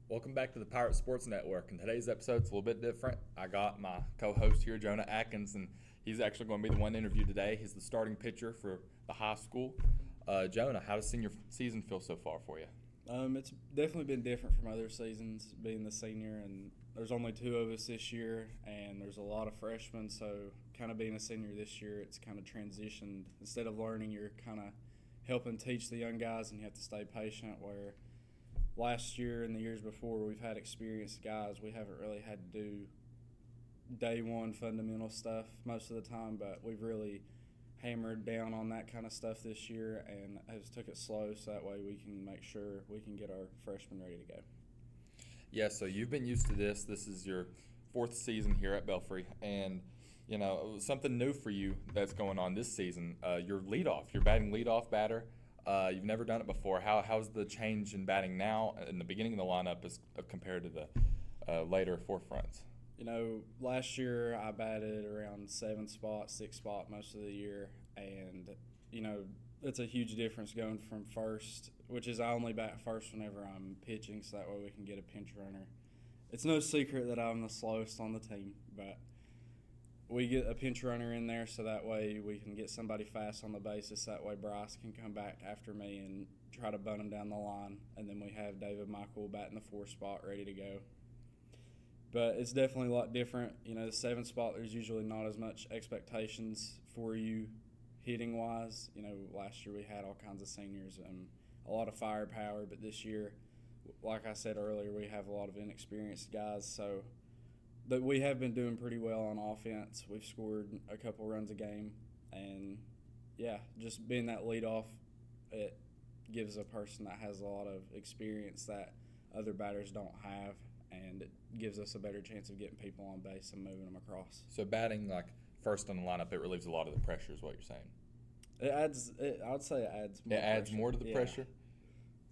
Welcome back to the Pirate Sports Network. And today's episode's a little bit different. I got my co-host here, Jonah Atkins, and he's actually going to be the one interviewed today. He's the starting pitcher for the high school. Jonah, how does senior season feel so far for you? It's definitely been different from other seasons, being the senior, and there's only two of us this year, and there's a lot of freshmen, so kind of being a senior this year, it's kind of transitioned. Instead of learning, you're kind of helping teach the young guys, and you have to stay patient, where last year and the years before, we've had experienced guys. We haven't really had to do day one fundamental stuff most of the time, but we've really hammered down on that kind of stuff this year and has took it slow so that way we can make sure we can get our freshmen ready to go. Yeah, so you've been used to this. This is your fourth season here at Belfry, and something new for you that's going on this season. Your leadoff, you're batting leadoff batter. You've never done it before. How's the change in batting now in the beginning of the lineup as compared to the later forefronts? Last year I batted around 6 spot most of the year, and it's a huge difference going from first, which is I only bat first whenever I'm pitching, so that way we can get a pinch runner. It's no secret that I'm the slowest on the team, but we get a pinch runner in there so that way we can get somebody fast on the bases. That way Bryce can come back after me and try to bunt him down the line, and then we have David Michael batting the 4 spot ready to go. But it's definitely a lot different. The 7 spot, there's usually not as much expectations for you hitting wise. Last year we had all kinds of seniors and a lot of firepower, but this year, like I said earlier, we have a lot of inexperienced guys. So but we have been doing pretty well on offense. We've scored a couple runs a game, and just being that leadoff, it gives a person that has a lot of experience that other batters don't have, and it gives us a better chance of getting people on base and moving them across. So batting like first on the lineup, it relieves a lot of the pressure, is what you're saying. I would say it adds more. It adds pressure. more to the pressure.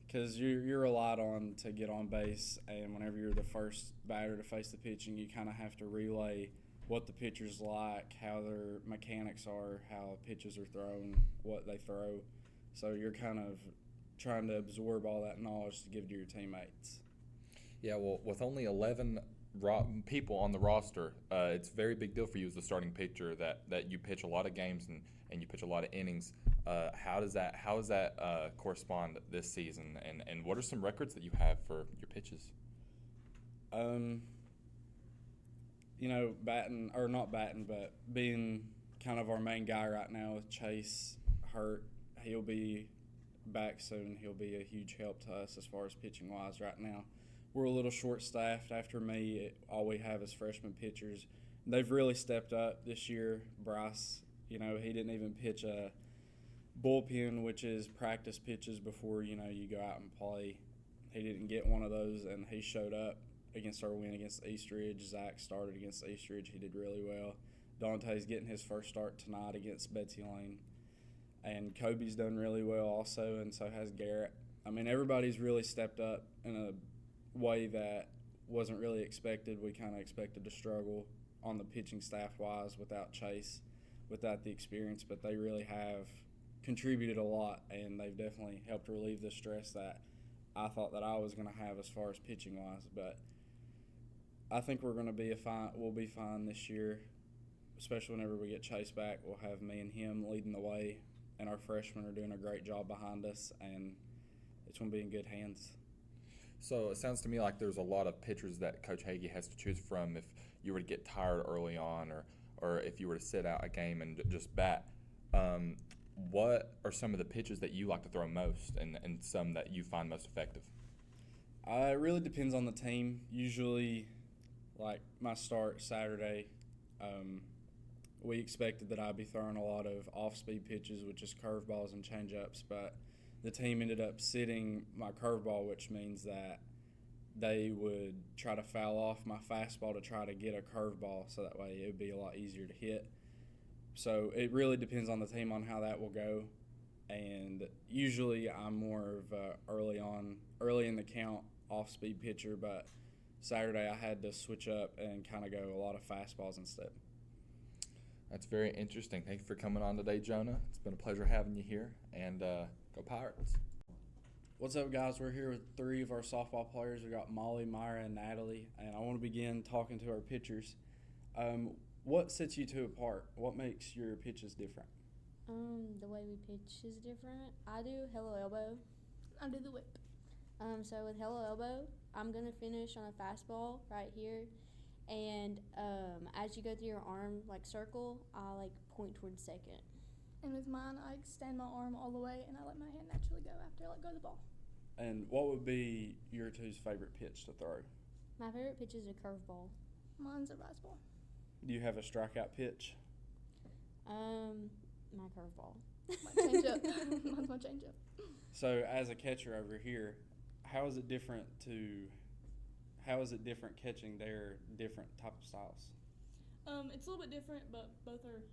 Because you're relied on to get on base, and whenever you're the first batter to face the pitching, you kind of have to relay what the pitcher's like, how their mechanics are, how pitches are thrown, what they throw. So you're kind of trying to absorb all that knowledge to give to your teammates. Yeah, well, with only 11 people on the roster, it's a very big deal for you as the starting pitcher that you pitch a lot of games and you pitch a lot of innings. How does that correspond this season, and what are some records that you have for your pitches? Batting or not batting, but being kind of our main guy right now with Chase hurt, he'll be back soon. He'll be a huge help to us as far as pitching wise right now. We're a little short-staffed. After me, all we have is freshman pitchers. They've really stepped up this year. Bryce, he didn't even pitch a bullpen, which is practice pitches before, you go out and play. He didn't get one of those, and he showed up against our win against Eastridge. Zach started against Eastridge. He did really well. Dante's getting his first start tonight against Betsy Lane. And Kobe's done really well also, and so has Garrett. Everybody's really stepped up in a way that wasn't really expected. We kind of expected to struggle on the pitching staff-wise without Chase, without the experience, but they really have contributed a lot, and they've definitely helped relieve the stress that I thought that I was going to have as far as pitching-wise. But I think we'll be fine this year, especially whenever we get Chase back. We'll have me and him leading the way, and our freshmen are doing a great job behind us, and it's going to be in good hands. So it sounds to me like there's a lot of pitchers that Coach Hagee has to choose from if you were to get tired early on, or if you were to sit out a game and just bat. What are some of the pitches that you like to throw most, and some that you find most effective? It really depends on the team. Usually, like my start Saturday, we expected that I'd be throwing a lot of off-speed pitches, which is curveballs and changeups, but the team ended up sitting my curveball, which means that they would try to foul off my fastball to try to get a curveball, so that way it would be a lot easier to hit. So it really depends on the team on how that will go. And usually I'm more of a early in the count off-speed pitcher, but Saturday I had to switch up and kind of go a lot of fastballs instead. That's very interesting. Thank you for coming on today, Jonah. It's been a pleasure having you here, and go Pirates. What's up, guys? We're here with three of our softball players. We got Molly, Myra, and Natalie, and I want to begin talking to our pitchers. What sets you two apart? What makes your pitches different? The way we pitch is different. I do hello elbow. I do the whip. So with hello elbow, I'm gonna finish on a fastball right here, and as you go through your arm like circle, I like point towards second. And with mine, I extend my arm all the way and I let my hand naturally go after I let go of the ball. And what would be your two's favorite pitch to throw? My favorite pitch is a curveball. Mine's a rise ball. Do you have a strikeout pitch? My curveball. My change up. Mine's my change up. So, as a catcher over here, how is it different catching their different type of styles? It's a little bit different, but both are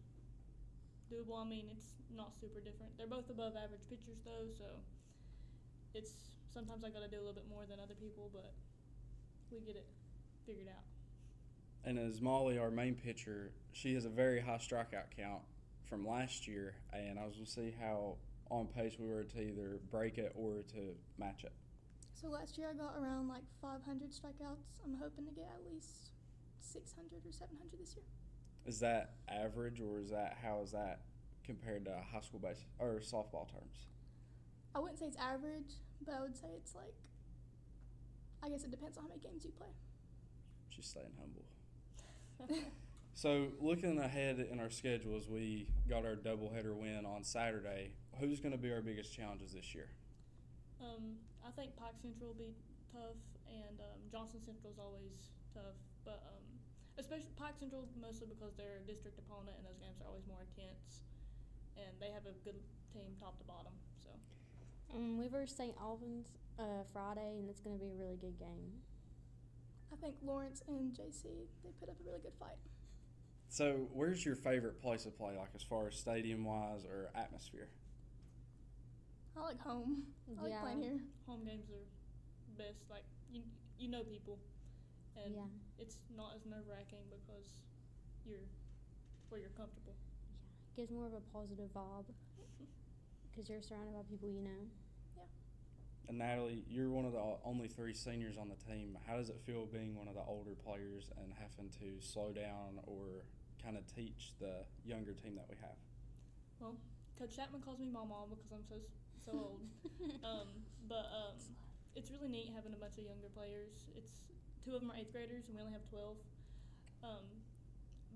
doable. I mean, it's not super different. They're both above average pitchers, though, so it's sometimes I got to do a little bit more than other people, but we get it figured out. And as Molly, our main pitcher, she has a very high strikeout count from last year, and I was going to see how on pace we were to either break it or to match it. So last year I got around like 500 strikeouts. I'm hoping to get at least 600 or 700 this year. Is that average, or how is that compared to high school base or softball terms? I wouldn't say it's average, but I would say it's like, I guess it depends on how many games you play. She's staying humble. So, looking ahead in our schedules, we got our doubleheader win on Saturday. Who's going to be our biggest challenges this year? I think Pike Central will be tough, and Johnson Central is always tough, but especially Pike Central mostly because they're a district opponent, and those games are always more intense, and they have a good team top to bottom. So. We versus St. Albans Friday, and it's gonna be a really good game. I think Lawrence and JC, they put up a really good fight. So, where's your favorite place to play, like as far as stadium-wise or atmosphere? I like home. I like playing here. Home games are best. Like you know people, and Yeah. it's not as nerve-wracking because you're where you're comfortable. It gives more of a positive vibe because you're surrounded by people you know. And Natalie, you're one of the only three seniors on the team. How does it feel being one of the older players and having to slow down or kind of teach the younger team that we have? Well, Coach Chapman calls me Mama because I'm so old. But it's really neat having a bunch of younger players. It's 2 of them are 8th graders and we only have 12.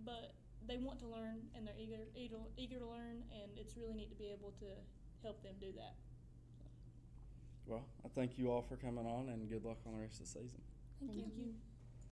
But they want to learn and they're eager to learn, and it's really neat to be able to help them do that. Well, I thank you all for coming on, and good luck on the rest of the season. Thank you. Thank you.